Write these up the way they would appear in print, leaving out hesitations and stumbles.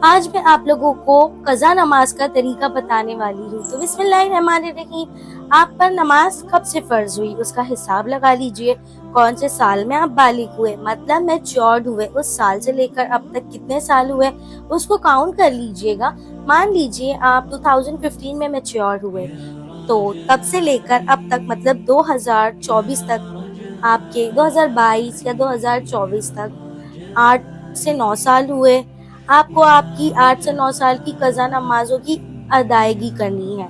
آج میں آپ لوگوں کو قضا نماز کا طریقہ بتانے والی ہوں۔ تو بسم اللہ الرحمن الرحیم۔ آپ پر نماز کب سے فرض ہوئی اس کا حساب لگا لیجئے۔ کون سے سال میں آپ بالغ ہوئے، مطلب میچورڈ ہوئے، اس سال سے لے کر اب تک کتنے سال ہوئے اس کو کاؤنٹ کر لیجئے گا۔ مان لیجئے آپ 2015 میں میچورڈ ہوئے، تو تب سے لے کر اب تک مطلب 2024 تک آپ کے 2022 یا 2024 تک 8 سے 9 سال ہوئے۔ آپ کو آپ کی 8 سے 9 سال کی قضا نمازوں کی ادائیگی کرنی ہے۔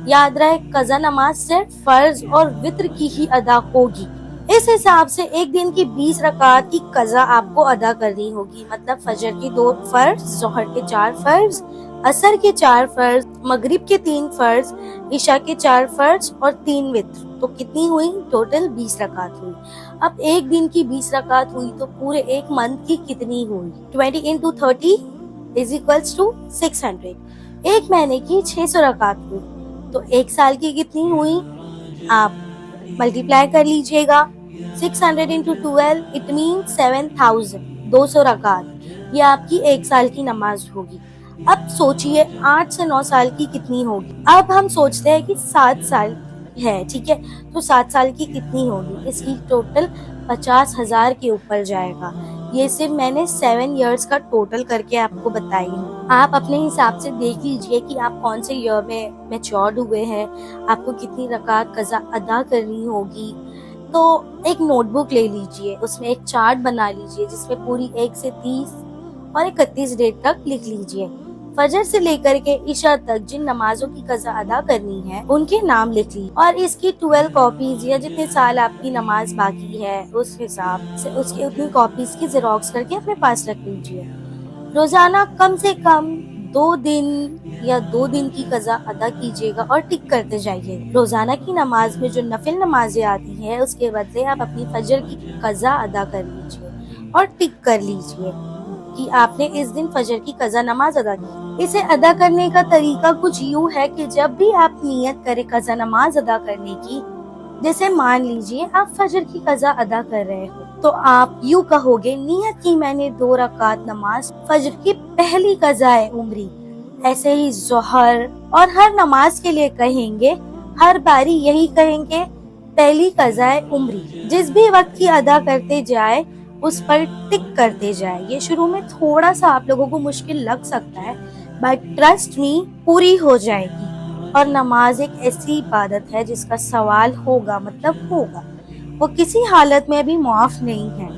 یاد رہے قضا نماز صرف فرض اور وتر کی ہی ادا ہوگی۔ اس حساب سے ایک دن کی 20 رکعات کی قضا آپ کو ادا کرنی ہوگی، مطلب فجر کی 2 فرض، ظہر کے 4 فرض، عصر کے 4 فرض، مغرب کے 3 فرض، عشاء کے 4 فرض اور 3 وتر۔ تو کتنی ہوئی؟ ٹوٹل 20 رکعات ہوئی۔ اب ایک دن کی 20 رکعات ہوئی تو پورے ایک منتھ کی کتنی ہوئی؟ 20 into 30 is equals to 600۔ ایک مہینے کی 600 رکعات ہوئی تو ایک سال کی کتنی ہوئی؟ آپ ملٹیپلائی کر لیجئے گا۔ 600 into 12 it means 7000، 200 رکعات۔ یہ آپ کی ایک سال کی نماز ہوگی۔ اب سوچئے 8 سے 9 سال کی کتنی ہوگی۔ اب ہم سوچتے ہیں کہ 7 سال ہے، ٹھیک ہے، تو 7 سال کی کتنی ہوگی؟ اس کی ٹوٹل 50,000 کے اوپر جائے گا۔ یہ صرف میں نے 7 ایئرز کا ٹوٹل کر کے آپ کو بتائی ہوں۔ آپ اپنے حساب سے دیکھ لیجئے کہ آپ کون سے ایئر میں میچورڈ ہوئے ہیں، آپ کو کتنی رکعات قضا ادا کرنی ہوگی۔ تو ایک نوٹ بک لے لیجئے، اس میں ایک چارٹ بنا لیجئے جس میں پوری 1 سے 30 اور 31 ڈیٹ تک لکھ لیجئے۔ فجر سے لے کر کے عشاء تک جن نمازوں کی قضا ادا کرنی ہے ان کے نام لکھ لیجئے، اور اس کی 12 کاپیز یا جتنے سال آپ کی نماز باقی ہے اس حساب سے اس کی اتنی کاپیز کی زیروکس کر کے اپنے پاس رکھ لیجئے۔ روزانہ کم سے کم 2 دن یا 2 دن کی قضا ادا کیجیے گا اور ٹک کرتے جائیے۔ روزانہ کی نماز میں جو نفل نمازیں آتی ہیں اس کے بدلے آپ اپنی فجر کی قضا ادا کر لیجئے اور ٹک کر لیجئے کہ آپ نے اس دن فجر کی قضا نماز ادا کی۔ اسے ادا کرنے کا طریقہ کچھ یوں ہے کہ جب بھی آپ نیت کرے قضا نماز ادا کرنے کی، جیسے مان لیجئے آپ فجر کی قضا ادا کر رہے ہو، تو آپ یوں کہو گے نیت کی میں نے 2 رکعت نماز فجر کی پہلی قضا عمری۔ ایسے ہی ظہر اور ہر نماز کے لیے کہیں گے، ہر باری یہی کہیں گے پہلی قضا عمری۔ جس بھی وقت کی ادا کرتے جائے اس پر ٹک کرتے جائے۔ یہ شروع میں تھوڑا سا آپ لوگوں کو مشکل لگ سکتا ہے، بٹ ٹرسٹ می پوری ہو جائے گی۔ اور نماز ایک ایسی عبادت ہے جس کا سوال ہوگا، مطلب ہوگا، وہ کسی حالت میں بھی معاف نہیں ہے۔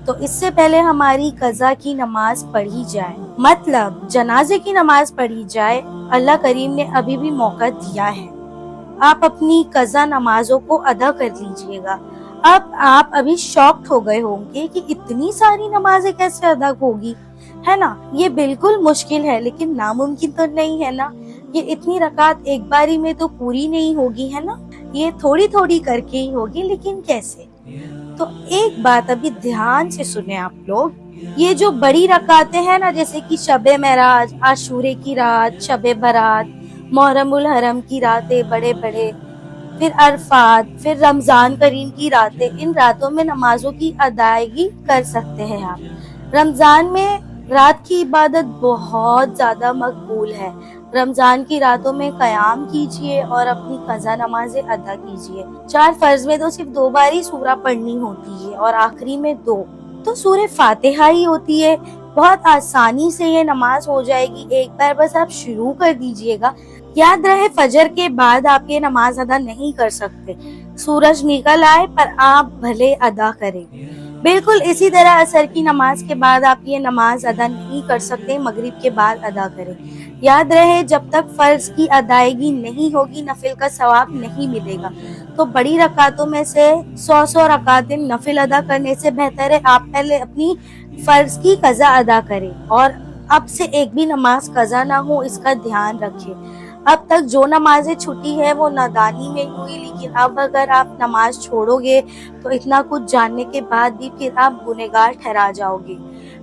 تو اس سے پہلے ہماری قضا کی نماز پڑھی جائے، مطلب جنازے کی نماز پڑھی جائے۔ اللہ کریم نے ابھی بھی موقع دیا ہے، آپ اپنی قضا نمازوں کو ادا کر لیجئے گا۔ اب آپ ابھی شاکڈ ہو گئے ہوں گے کہ اتنی ساری نمازیں کیسے ادا ہوگی، ہے نا؟ یہ بالکل مشکل ہے لیکن ناممکن تو نہیں ہے نا۔ یہ اتنی رکعت ایک باری میں تو پوری نہیں ہوگی، ہے نا؟ یہ تھوڑی تھوڑی کر کے ہی ہوگی، لیکن کیسے؟ تو ایک بات ابھی دھیان سے سنیں آپ لوگ، یہ جو بڑی رکعتیں ہیں نا، جیسے کہ شب معراج، عاشورے کی رات، شب برات، محرم الحرم کی راتیں بڑے بڑے، پھر عرفات، پھر رمضان کریم کی راتیں، ان راتوں میں نمازوں کی ادائیگی کر سکتے ہیں آپ۔ رمضان میں رات کی عبادت بہت زیادہ مقبول ہے۔ رمضان کی راتوں میں قیام کیجئے اور اپنی قضا نمازیں ادا کیجئے۔ 4 فرض میں تو صرف 2 بار ہی سورہ پڑھنی ہوتی ہے اور آخری میں 2 تو سورہ فاتحہ ہی ہوتی ہے۔ بہت آسانی سے یہ نماز ہو جائے گی، ایک بار بس آپ شروع کر دیجئے گا۔ یاد رہے فجر کے بعد آپ یہ نماز ادا نہیں کر سکتے، سورج نکل آئے پر آپ بھلے ادا کریں۔ بالکل اسی طرح عصر کی نماز کے بعد آپ یہ نماز ادا نہیں کر سکتے، مغرب کے بعد ادا کریں۔ یاد رہے جب تک فرض کی ادائیگی نہیں ہوگی نفل کا ثواب نہیں ملے گا۔ تو بڑی رکعتوں میں سے 100 رکعتیں نفل ادا کرنے سے بہتر ہے آپ پہلے اپنی فرض کی قضا ادا کریں، اور اب سے ایک بھی نماز قضا نہ ہو اس کا دھیان رکھیں۔ اب تک جو نمازیں چھٹی ہے وہ نادانی میں ہوئی، لیکن اب اگر آپ نماز چھوڑو گے تو اتنا کچھ جاننے کے بعد بھی پھر آپ گنہگار ٹھہرا جاؤ گے۔